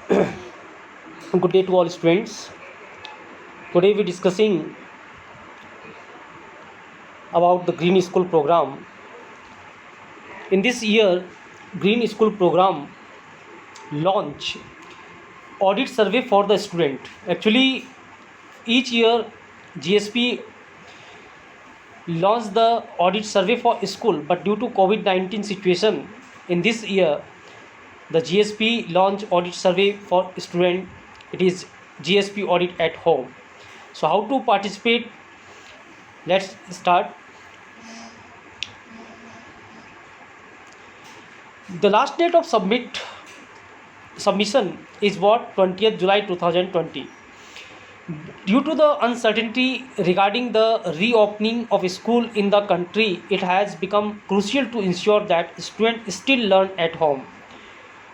Good day to all students. Today we are discussing about the Green School program. In this year, Green School program launch audit survey for the student. Actually, each year GSP launched the audit survey for school, but due to COVID-19 situation, in this year the GSP launch audit survey for student. It is GSP audit at home. So how to participate? Let's start. The last date of submission is what 20th July 2020. Due to the uncertainty regarding the reopening of school in the country, it has become crucial to ensure that students still learn at home.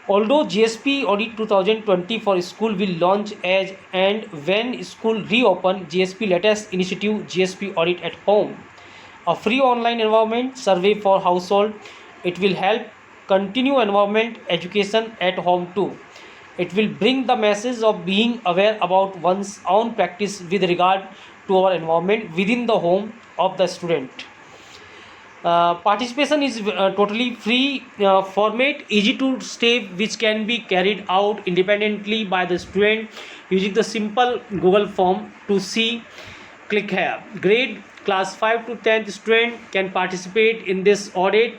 Although GSP Audit 2020 for school will launch as and when school reopen, GSP latest initiative GSP Audit at Home, a free online environment survey for household. It will help continue environment education at home too. It will bring the message of being aware about one's own practice with regard to our environment within the home of the student. Participation is totally free, format easy to step, which can be carried out independently by the student using the simple Google form. To see, click here. Grade class 5 to 10th student can participate in this audit,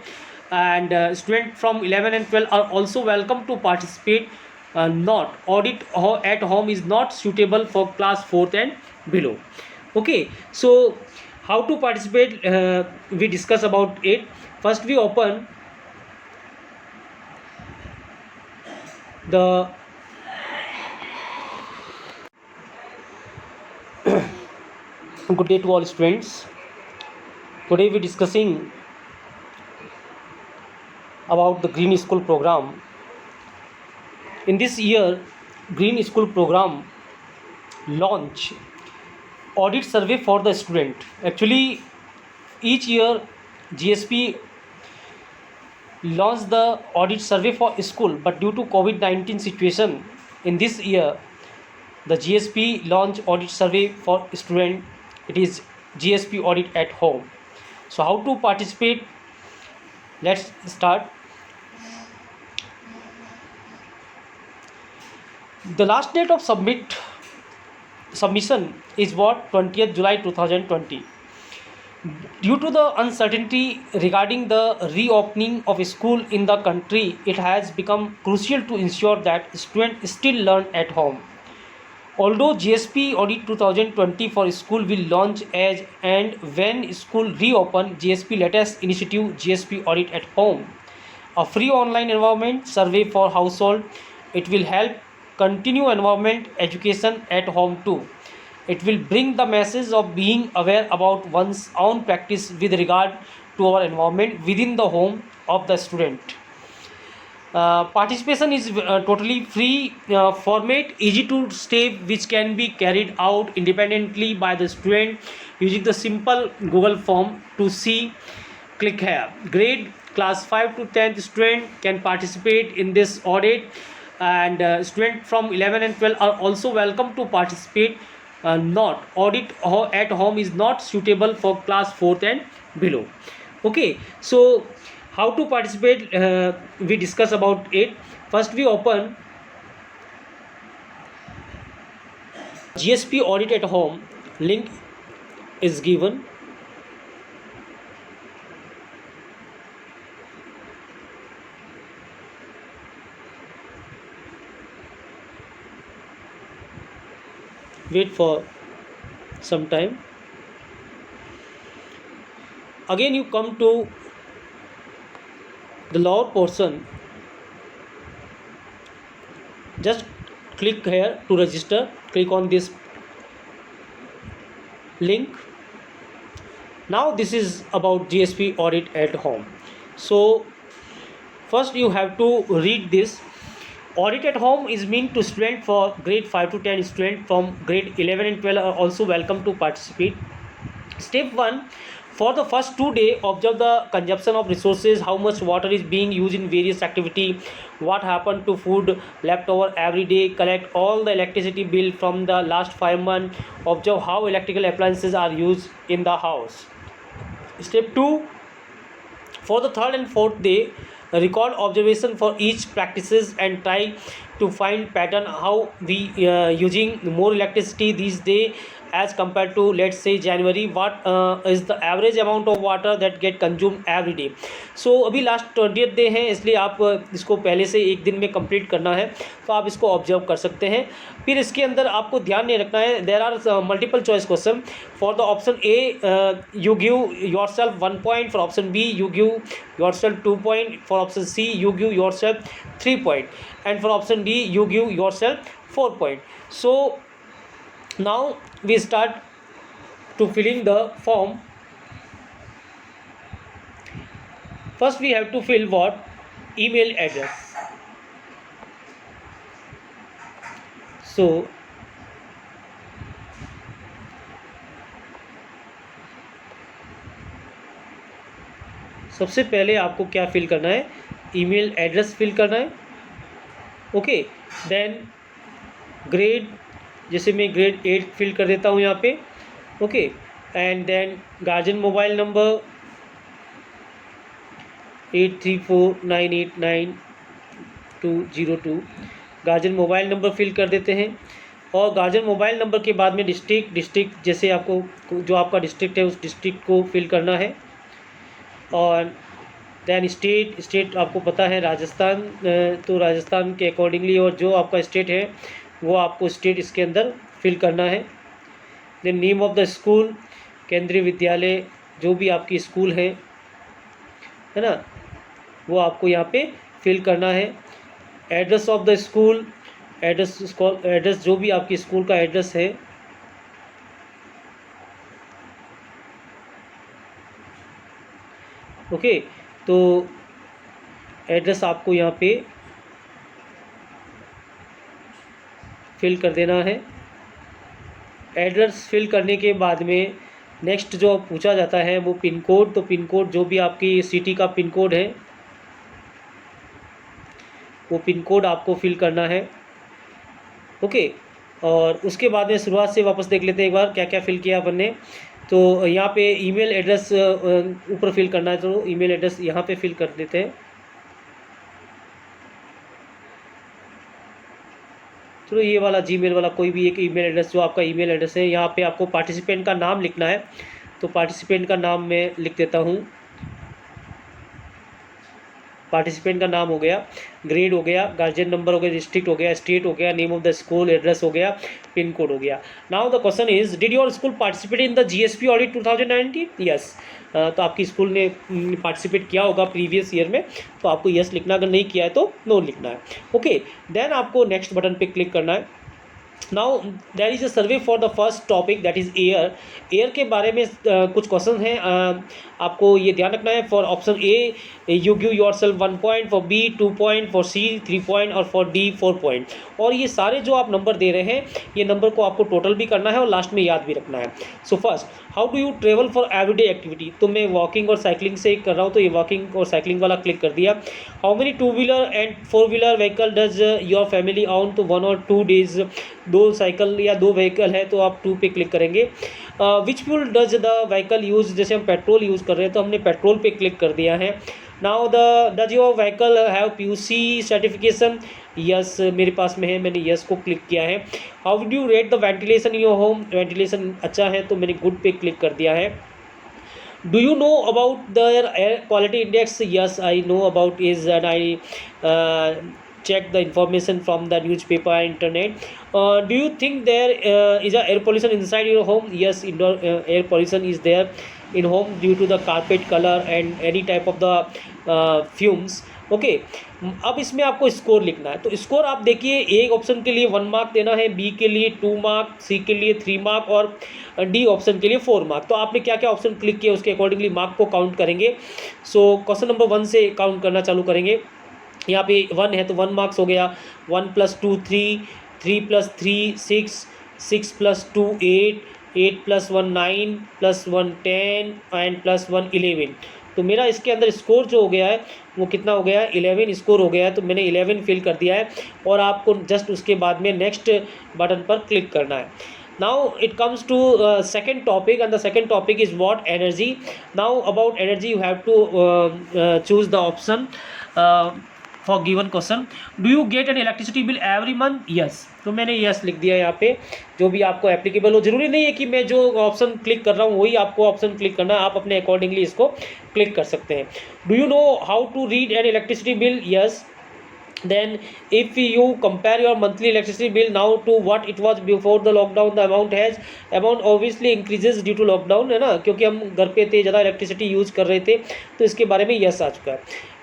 and students from 11 and 12 are also welcome to participate. Not audit at home is not suitable for class 4th and below. Okay, so how to participate, we discuss about it. First we open the good day to all students. Today we are discussing about the Green School program. In this year, Green School program launch audit survey for the student. Actually, each year GSP launched the audit survey for school, but due to COVID-19 situation, in this year the GSP launch audit survey for student. It is GSP audit at home. So how to participate? Let's start. The last date of submission is what 20th July 2020. Due to the uncertainty regarding the reopening of school in the country, it has become crucial to ensure that students still learn at home. Although GSP Audit 2020 for school will launch as and when school reopen, GSP latest initiative GSP Audit at Home, a free online environment survey for household. It will help continue environment education at home too. It will bring the message of being aware about one's own practice with regard to our environment within the home of the student. Participation is totally free, format easy to step, which can be carried out independently by the student using the simple Google form. To see, click here. Grade class 5 to 10th student can participate in this audit, and students from 11 and 12 are also welcome to participate. Not audit at home is not suitable for class 4th and below. Okay, so how to participate, we discuss about it. First we open GSP audit at home. Link is given. Wait for some time. Again you come to the lower portion. Just click here to register. Click on this link. Now this is about GSP audit at home. So first you have to read this. Audit at home is meant to student for grade 5 to 10 student from grade 11 and 12 are also welcome to participate. Step 1, For the first 2 days, observe the consumption of resources, how much water is being used in various activity, what happened to food left over every day. Collect all the electricity bill from the last 5 months. Observe how electrical appliances are used in the house. Step 2, for the third and fourth day, record observation for each practices and try to find pattern how we using more electricity these day as compared to, let's say, January. What is the average amount of water that get consumed every day. So अभी last 20th day है, इसलिए आप इसको पहले से एक दिन में कंप्लीट करना है, तो आप इसको ऑब्जर्व कर सकते हैं. फिर इसके अंदर आपको ध्यान नहीं रखना है, there are multiple choice question. For the option A you give yourself 1 point, for option B you give yourself 2 point, for option C you give yourself 3 point, and for option D you give yourself 4 point. So now we start to filling the form. First we have to fill what? Email address. So सबसे पहले आपको क्या fill करना है? Email address fill करना है. Okay, then grade, जैसे मैं ग्रेड 8 फिल कर देता हूँ यहाँ पे. Okay, and then guardian mobile number 8349899202. Guardian mobile number fill कर देते हैं. और गार्जियन मोबाइल नंबर के बाद में डिस्ट्रिक्ट जैसे आपको जो आपका डिस्ट्रिक्ट है उस डिस्ट्रिक्ट को फिल करना है. और दैन स्टेट आपको पता है राजस्थान, तो राजस्थान के अकॉर्डिंगली और जो आपका स्टेट है वो आपको स्टेट इसके अंदर फिल करना है. Then name of the school, Kendriya Vidyalaya जो भी आपकी स्कूल है ना, वो आपको यहाँ पे फिल करना है. Address of the school, address जो भी आपकी स्कूल का एड्रेस है. ओके, तो एड्रेस आपको यहाँ पे फिल कर देना है. एड्रेस फिल करने के बाद में नेक्स्ट जो पूछा जाता है वो पिन कोड. तो पिन कोड जो भी आपकी सिटी का पिन कोड है वो पिन कोड आपको फिल करना है. ओके, और उसके बाद में शुरुआत से वापस देख लेते हैं एक बार क्या क्या फिल किया अपन ने. तो यहाँ पे ईमेल एड्रेस ऊपर फिल करना है, तो ईमेल एड्रेस यहाँ पे फिल कर देते हैं. चलो ये वाला जीमेल वाला कोई भी एक ईमेल एड्रेस जो आपका ईमेल एड्रेस है. यहाँ पे आपको पार्टिसिपेंट का नाम लिखना है, तो पार्टिसिपेंट का नाम मैं लिख देता हूँ. पार्टिसिपेंट का नाम हो गया, ग्रेड हो गया, गार्जियन नंबर हो गया, डिस्ट्रिक्ट हो गया, स्टेट हो गया, name of the school, address हो गया, पिन कोड हो गया. Now the question is, did your school participate in the GSP audit 2019? Yes. तो आपकी स्कूल ने पार्टिसिपेट किया होगा प्रीवियस ईयर में, तो आपको यस लिखना, अगर नहीं किया है तो नो लिखना है. ओके, देन आपको नेक्स्ट बटन पे क्लिक करना है. Now there is a survey for the first topic that is air. Air के बारे में कुछ क्वेश्चन हैं, आपको ये ध्यान रखना है. For option A you give yourself 1 point, for B 2 point, for C 3 point और फॉर डी 4 point. और ये सारे जो आप नंबर दे रहे हैं ये नंबर को आपको टोटल भी करना है और लास्ट में याद भी रखना है. So first, how do you travel for everyday activity. तो मैं वॉकिंग और साइकिलिंग से कर रहा हूँ, तो ये वॉकिंग और साइकिलिंग वाला क्लिक कर दिया. How many 2-wheeler and 4-wheeler vehicle does your family on, तो 1 और 2 days 2 साइकिल या 2 व्हीकल है तो आप 2 पे क्लिक करेंगे. Which fuel does the vehicle use, जैसे हम पेट्रोल यूज़ कर रहे हैं तो हमने पेट्रोल पे क्लिक कर दिया है. Now does your vehicle have PUC certification. Yes, मेरे पास में है, मैंने यस को क्लिक किया है. How would you rate the ventilation in your home. Ventilation अच्छा है तो मैंने गुड पे क्लिक कर दिया है. Do you know about the air quality index. Yes, I know about is and I check the information from the newspaper and internet. Do you think there is a air pollution inside your home. Yes, indoor air pollution is there in home due to the carpet color and any type of the fumes. Okay, अब इसमें आपको score लिखना है. तो score आप देखिए, A option के लिए 1 mark देना है, बी के लिए 2 mark, सी के लिए 3 mark और डी ऑप्शन के लिए 4 mark. तो आपने क्या क्या ऑप्शन क्लिक किए उसके अकॉर्डिंगली मार्क को काउंट करेंगे. सो क्वेश्चन नंबर 1 से काउंट करना चालू करेंगे. यहाँ पे 1 है तो 1 marks हो गया. 1 + 2 3, 3 + 3 6, 6 + 2 8, 8 + 1 9 + 1 10 एंड +1 11। तो मेरा इसके अंदर स्कोर जो हो गया है वो कितना हो गया है, 11 स्कोर हो गया है। तो मैंने 11 फिल कर दिया है और आपको जस्ट उसके बाद में नेक्स्ट बटन पर क्लिक करना है। Now it comes to second topic, and the second topic is what? Energy. Now about energy you have to choose the option for given question. Do you get an electricity bill every month? Yes. तो मैंने yes लिख दिया यहाँ पे। जो भी आपको applicable हो, जरूरी नहीं है कि मैं जो ऑप्शन क्लिक कर रहा हूँ वही आपको ऑप्शन क्लिक करना है, आप अपने अकॉर्डिंगली इसको क्लिक कर सकते हैं। Do you know how to read an electricity bill? Yes. Then if you compare your monthly electricity bill now to what it was before the lockdown, the amount obviously increases due to lockdown, है ना, क्योंकि हम घर पे थे, ज़्यादा electricity use कर रहे थे, तो इसके बारे में यस आ चुका है।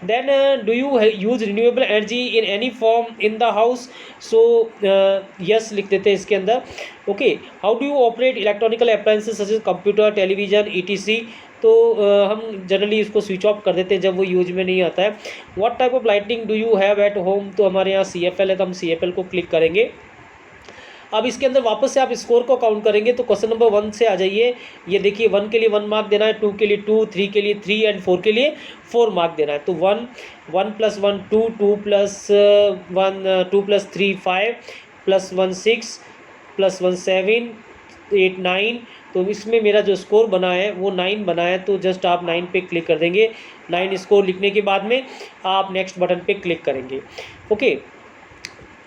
Then do you use renewable energy in any form in the house? So yes लिख देते हैं इसके अंदर। Okay, how do you operate electronical appliances such as computer, television, etc? तो हम जनरली इसको स्विच ऑफ कर देते हैं जब वो यूज में नहीं आता है। What type of lighting do you have eight home? तो हमारे यहाँ CFL है, तो हम CFL को क्लिक करेंगे। अब इसके अंदर वापस से आप स्कोर को काउंट करेंगे तो क्वेश्चन नंबर 1 से आ जाइए। ये देखिए 1 के लिए 1 मार्क देना है, 2 के लिए 2, 3 के लिए 3 एंड 4 के लिए 4 मार्क देना है। तो 1 1 + 1 2 2 + 1 2 + 3 5 + 1 6 + 1 7 8 9। तो इसमें मेरा जो स्कोर बना है वो 9 बना है। तो जस्ट आप 9 पे क्लिक कर देंगे। 9 स्कोर लिखने के बाद में आप नेक्स्ट बटन पे क्लिक करेंगे। Okay,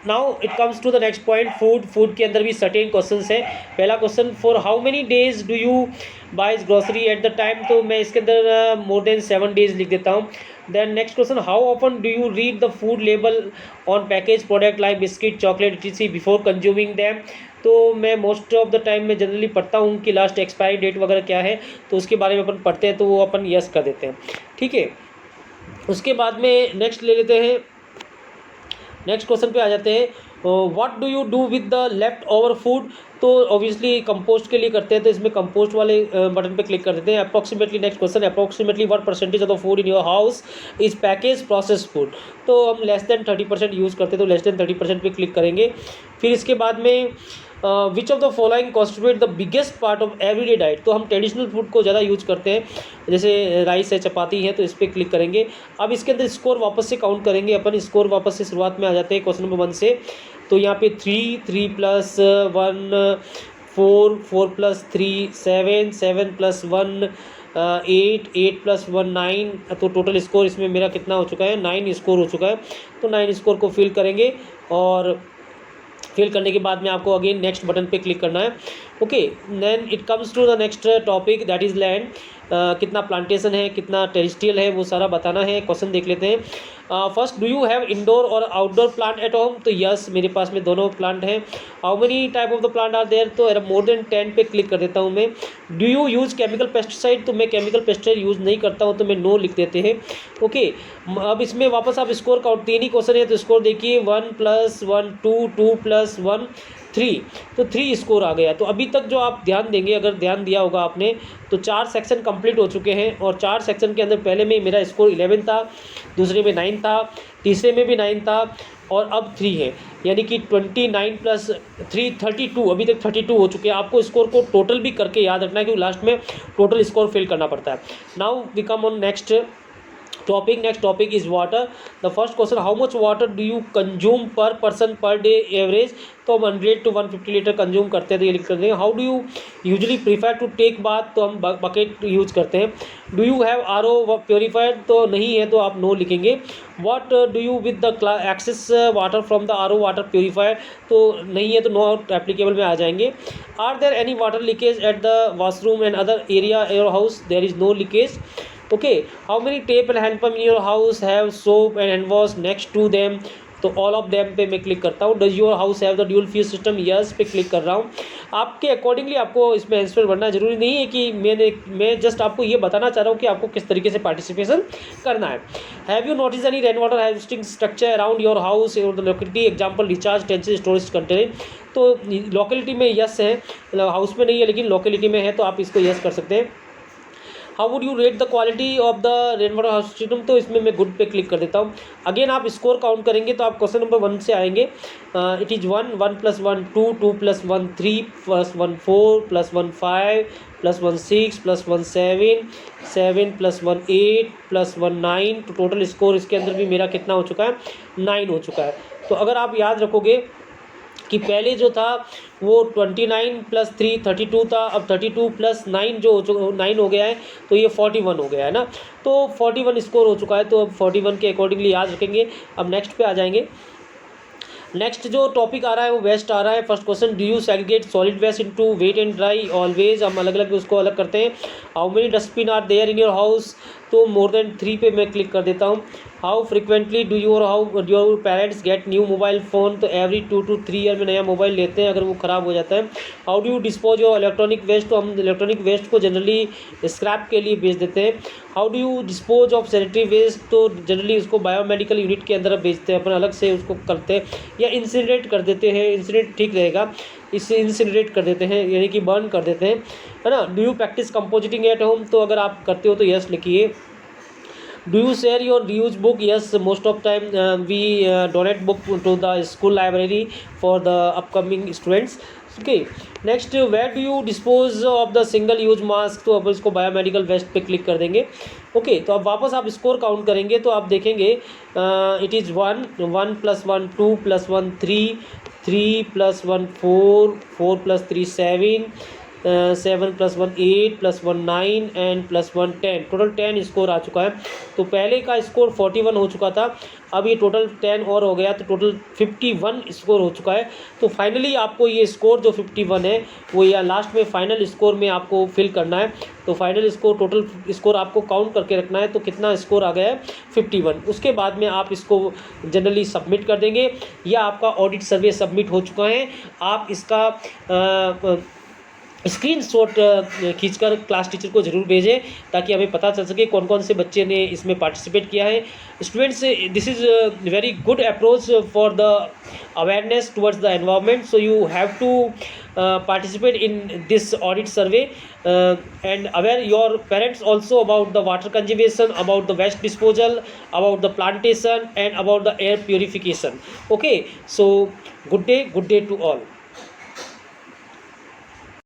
now it comes to the next point, food के अंदर भी सर्टेन क्वेश्चंस है। पहला question, for how many days do you buys grocery at the time? तो मैं इसके अंदर मोर देन 7 डेज लिख देता हूँ। Then next question, how often do you read the food label on package product like biscuit, chocolate etc before consuming them? तो मैं most of the time में जनरली पढ़ता हूँ कि लास्ट एक्सपायरी डेट वगैरह क्या है, तो उसके बारे में अपन पढ़ते हैं, तो वो अपन यस कर देते हैं। ठीक है, उसके बाद में नेक्स्ट ले लेते हैं, नेक्स्ट क्वेश्चन पे आ जाते हैं। What do you do with the left over food? तो ऑब्वियसली कंपोस्ट के लिए करते हैं, तो इसमें कंपोस्ट वाले बटन पे क्लिक कर देते हैं। Approximately next question, approximately what percentage of the food in your house is package process food? तो हम लेस देन 30% यूज़ करते हैं, तो लेस देन 30% पे क्लिक करेंगे। फिर इसके बाद में which of the following constitute the biggest part of everyday diet? तो हम ट्रेडिशनल फूड को ज़्यादा यूज करते हैं, जैसे राइस है, चपाती है, तो इस पर क्लिक करेंगे। अब इसके अंदर स्कोर वापस से काउंट करेंगे अपन। स्कोर वापस से शुरुआत में आ जाते हैं क्वेश्चन नंबर 1 से। तो यहाँ पे 3 3 + 1 4 4 + 3 7 7 + 1 8 8 + 1 9। तो टोटल स्कोर इसमें मेरा कितना हो चुका है? 9 स्कोर हो चुका है। तो 9 स्कोर को फिल करेंगे और फिल करने के बाद में आपको अगेन नेक्स्ट बटन पे क्लिक करना है। Okay, then it comes to the next topic, that is land. कितना प्लांटेशन है, कितना टेरिस्ट्रियल है, वो सारा बताना है। क्वेश्चन देख लेते हैं। First, do you have indoor और आउटडोर प्लांट एट होम? तो यस, मेरे पास में दोनों प्लांट हैं। How many type of the plant are there? तो मोर देन 10 पे क्लिक कर देता हूँ मैं। Do you use chemical pesticide? तो मैं केमिकल पेस्टिसाइड यूज़ नहीं करता हूँ, तो मैं नो लिख देते हैं। ओके, अब इसमें वापस आप स्कोर काउंट, 3 ही क्वेश्चन है, तो स्कोर देखिए 1 + 1 2 2 + 1 3। तो 3 स्कोर आ गया। तो अभी तक जो आप ध्यान देंगे, अगर ध्यान दिया होगा आपने, तो 4 सेक्शन कंप्लीट हो चुके हैं। और 4 सेक्शन के अंदर पहले में मेरा स्कोर 11 था, दूसरे में 9 था, तीसरे में भी 9 था, और अब 3 है, यानी कि 29 + 3 32। अभी तक 32 हो चुके हैं। आपको स्कोर को टोटल भी करके याद रखना है, क्योंकि लास्ट में टोटल स्कोर फिल करना पड़ता है। Now we come on next topic. Next topic is water. The first question, how much water do you consume per person per day average? तो हम 100 to 150 लीटर कंज्यूम करते हैं, तो ये लिख करते हैं। How do you usually prefer to take bath? तो हम बकेट यूज करते हैं। Do you have RO purifier? तो नहीं है, तो आप नो लिखेंगे। What do you with the excess water from the RO water purifier? तो नहीं है, तो नो एप्लीकेबल में आ जाएंगे। Are there any water leakage at the washroom and other area your house? There is no leakage. Okay, how many tap and hand pump in your house have soap and hand wash next to them? तो all of them पे मैं click करता हूँ। Does your house have the dual fuse system? Yes पे click कर रहा हूँ। आपके अकॉर्डिंगली आपको इसमें आंसर बनना जरूरी नहीं है कि मैं जस्ट आपको ये बताना चाह रहा हूँ कि आपको किस तरीके से पार्टिसिपेशन करना है। Have you notice any rain water harvesting structure around your house or the locality? Example, recharge tension storage container. तो लोकेलिटी में यस है, हाउस में नहीं है, लेकिन लोकेलिटी में है, तो आप इसको यस कर सकते हैं। How would you rate the quality of the rain water harvesting system, तो इसमें मैं गुड पे क्लिक कर देता हूँ। अगेन आप स्कोर काउंट करेंगे तो आप क्वेश्चन नंबर 1 से आएंगे। It is 1, 1 + 1 2, 2 + 1 3, +1 4, +1 5, +1 6, +1 7, 7 + 1 8, +1 9। तो टोटल स्कोर इसके अंदर भी मेरा कितना हो चुका है, 9 हो चुका है। तो अगर आप याद रखोगे कि पहले जो था वो 29 + 3 32 था, अब 32 + 9 जो 9 हो गया है, तो ये 41 हो गया है ना। तो 41 स्कोर हो चुका है, तो अब 41 के अकॉर्डिंगली याद रखेंगे। अब नेक्स्ट पे आ जाएंगे। नेक्स्ट जो टॉपिक आ रहा है वो वेस्ट आ रहा है। First question, do you segregate solid waste into wet and dry? Always हम अलग अलग उसको अलग करते हैं। How many dustbin are there in your house? तो मोर देन 3 पे मैं क्लिक कर देता हूँ। How frequently do your parents get new mobile phone? तो एवरी 2 to 3 ईयर में नया मोबाइल लेते हैं अगर वो ख़राब हो जाता है। How do you dispose your electronic waste? तो हम इलेक्ट्रॉनिक वेस्ट को जनरली स्क्रैप के लिए बेच देते हैं। How do you dispose of sanitary waste? तो जनरली उसको बायोमेडिकल यूनिट के अंदर बेचते हैं, अपन अलग से उसको करते हैं या इंसिनरेट कर देते हैं। इंसिनरेट ठीक रहेगा, इससे इंसिनरेट कर देते हैं यानी कि बर्न कर देते हैं, है ना। Do you practise composting at home? तो अगर आप करते हो तो यस लिखिए। Do you share your use book? Yes, most of time we donate book to the school library for the upcoming students. Okay, next, where do you dispose of the single use mask? तो अब इसको biomedical waste पे click कर देंगे। Okay, तो अब वापस आप स्कोर काउंट करेंगे तो आप देखेंगे it is 1, 1 + 1 2, +1 3, 3 + 1 4, 4 + 3 7, 7 + 1 8, +1 9 and +1 10। Total 10 score आ चुका है। तो पहले का स्कोर 41 हो चुका था, अब ये टोटल 10 और हो गया, तो टोटल 51 स्कोर हो चुका है। तो फाइनली आपको ये स्कोर जो 51 है वो या लास्ट में फाइनल स्कोर में आपको फिल करना है। तो फाइनल स्कोर, टोटल स्कोर आपको काउंट करके रखना है। तो कितना स्कोर आ गया है, 51। उसके बाद में आप इसको जनरली सबमिट कर देंगे या आपका ऑडिट सर्वे सबमिट हो चुका है। आप इसका स्क्रीनशॉट खींचकर क्लास टीचर को ज़रूर भेजें ताकि हमें पता चल सके कौन कौन से बच्चे ने इसमें पार्टिसिपेट किया है। Students, this is very good approach for the awareness towards the environment, so you have to participate in this audit survey and aware your parents also about the water conservation, about the waste disposal, about the plantation and about the air purification. Okay, so good day to all.